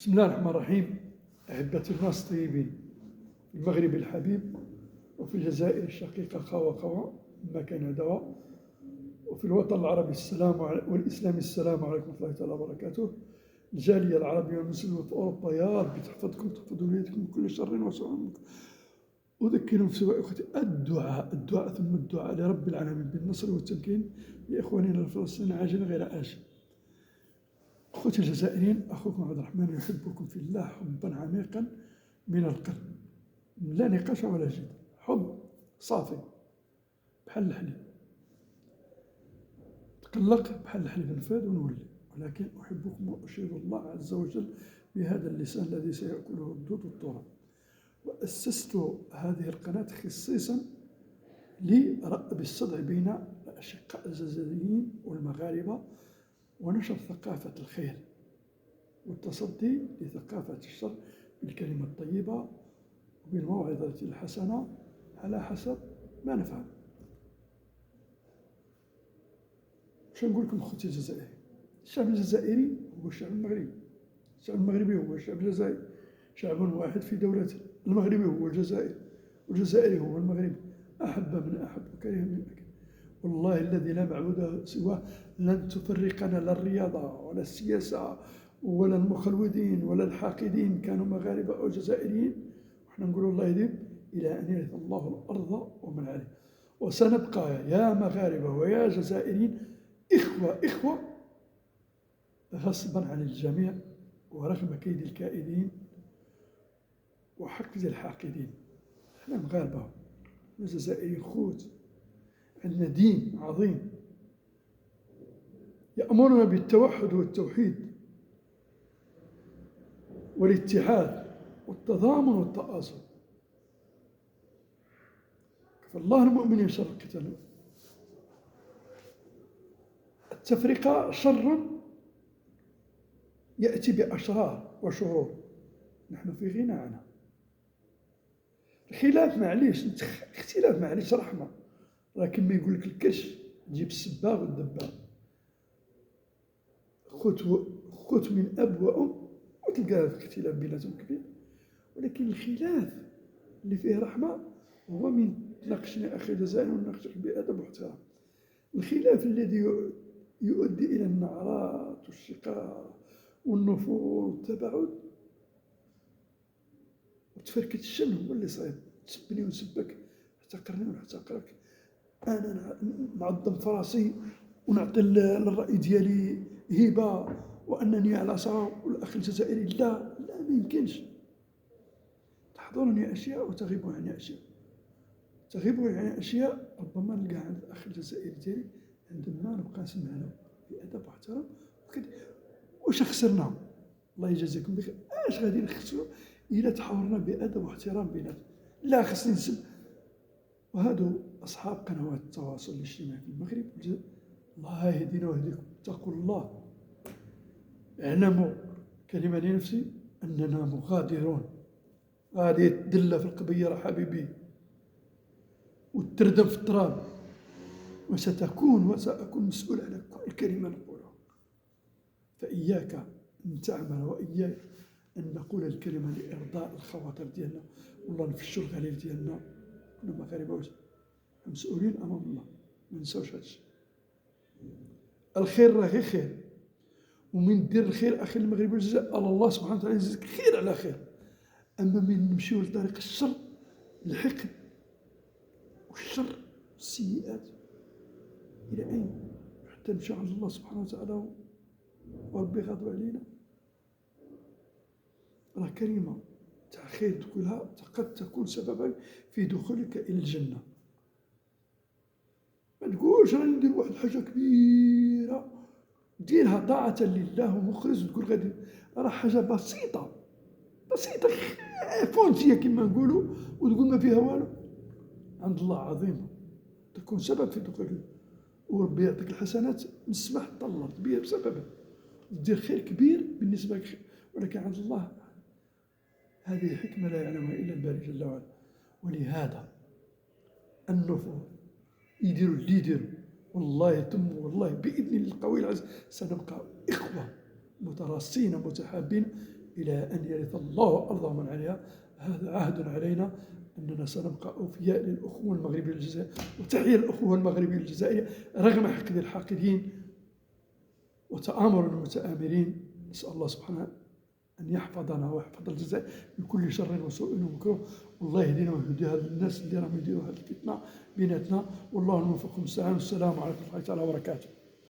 بسم الله الرحمن الرحيم. أحبتي الناس الطيبين في المغرب الحبيب، وفي الجزائر الشقيقة خوا مكان دواء، وفي الوطن العربي والإسلامي السلام عليكم ورحمة الله تعالى وبركاته. الجالية العربية والمسلمة في أوروبا، يا رب تحفظكم تحفظ وليدكم من كل شر وسوء. أذكرهم سواء أختي الدعاء ثم الدعاء لرب العالمين بالنصر والتمكين لإخواننا الفلسطينيين عاجلا غير آجل. أخوتي الجزائريين، أخوكم عبد الرحمن يحبكم في الله حبا عميقا من القلب، لا نقاش ولا جدال، حب صافي بحال الحليب، تقلق بحال الحليب نفاد ونولي. ولكن أحبكم وأشهد الله عز وجل بهذا اللسان الذي سيأكله الدود والتراب. وأسست هذه القناة خصيصا لرأب الصدع بين الأشقاء الجزائريين والمغاربة، ونشر ثقافة الخير والتصدي لثقافة الشر بالكلمة الطيبة وبالموعظة الحسنة على حسب ما نفهم. واش نقول لكم أخوتي الجزائريين؟ الشعب الجزائري هو الشعب المغربي، الشعب المغربي هو الشعب الجزائري، شعب واحد في دولته. المغربي هو الجزائر، والجزائري هو المغرب، أحب من أحب وكره من أكره. والله الذي لا معبود سواه لن تفرقنا لا الرياضة ولا السياسة ولا المخلودين ولا الحاقدين، كانوا مغاربة أو جزائريين. وإحنا نقول الله يديم إلى أن يرث الله الأرض ومن عليها. وسنبقى يا مغاربة ويا جزائريين إخوة غصبا عن الجميع ورغم كيد الكائدين وحقد الحاقدين. احنا مغاربة وجزائريين خوت، عندنا دين عظيم يأمرنا بالتوحد والتوحيد والاتحاد والتضامن والتآصل. كفى الله المؤمنين شر القتال. التفرقة شر يأتي بأشرار وشرور نحن في غنى عنها. الخلاف معليش، اختلاف معليش رحمة، لكن ما يقول لك الكش تجيب السباغ والدباغ، خوت من أب وأم، وتلقى الاختلاف بيناتهم كبير. ولكن الخلاف اللي فيه رحمة هو من تناقشني أخي الجزائري ونناقشك بأدب واحترام. الخلاف الذي يؤدي إلى النعرات والشقاق والنفور والتباعد وتفركة الشن هو اللي صاير. تسبني ونسبك، احتقرني ونحتقرك، أنا نعظم فراسي ونعطي للرأي ديالي هبة وأنني على صواب، والأخ الجزائري لا ما يمكنش. تحضرني أشياء وتغيب عني أشياء، تغيب عني أشياء ربما نلقى عند الأخ الجزائري ديالي عندما نبقى نسمع له بأدب واحترام. واش خسرنا؟ الله يجازيكم بخير. اش غادي نخسروا إلا تحاورنا بأدب واحترام بيناتنا؟ لا، خصني نسب. وهادو أصحاب قنوات التواصل الاجتماعي في المغرب، الله يهدينا ويهديكم، اتقوا الله، اعلموا كلمة لنفسي أننا مغادرون. غادي يتدلى في القبيرة حبيبي وتردم في التراب، وسأكون مسؤول على كل كلمة نقولها. فإياك أن تعمل وإياك أن نقول الكلمة لإرضاء الخواطر ديالنا، والله نفشوا الغليل ديالنا. كنا مغاربة مسؤولين أمام الله، ما ننساوش هذا الشيء. الخير راه غير خير، ومن دير الخير أخي المغربي والجزائر الله سبحانه وتعالى يجزيك خير على خير. أما من نمشيو لطريق الشر، الحقد والشر والسيئات، إلى أين؟ حتى نمشي عند الله سبحانه وتعالى وربي غاضب علينا. راه كلمة تاع خير تقولها قد تكون سببا في دخولك إلى الجنة. ما تقولش راني ندير واحد الحاجة كبيرة، ديرها طاعة لله ومخلص، وتقول غادي راه حاجة بسيطة فونتية كما نقولوا، وتقول ما فيها والو، عند الله عظيمة، تكون سبب في دخولك، وربي يعطيك الحسنات من السماح طلعت بها بسببها، دير خير كبير بالنسبة لك. ولكن عند الله هذه حكمة لا يعلمها إلا الباري جل وعلا. ولهذا النفور يديروا اللي يديروا، والله ثم والله بإذن الله القوي العزيز سنبقى إخوة متراصين متحابين إلى أن يرث الله الأرض ومن عليها. هذا عهد علينا أننا سنبقى أوفياء للأخوة المغربية الجزائرية، وتحيا الأخوة المغربية الجزائرية رغم حقد الحاقدين وتآمر المتآمرين. نسأل الله سبحانه أن يحفظنا ويحفظ الجزائر من كل شر وسوء ومكروه، والله يهدينا ويهدي هذا الناس اللي راهم يديروا هذه الفتنة بيناتنا، والله الموفق المستعان. والسلام عليكم ورحمة الله تعالى وبركاته.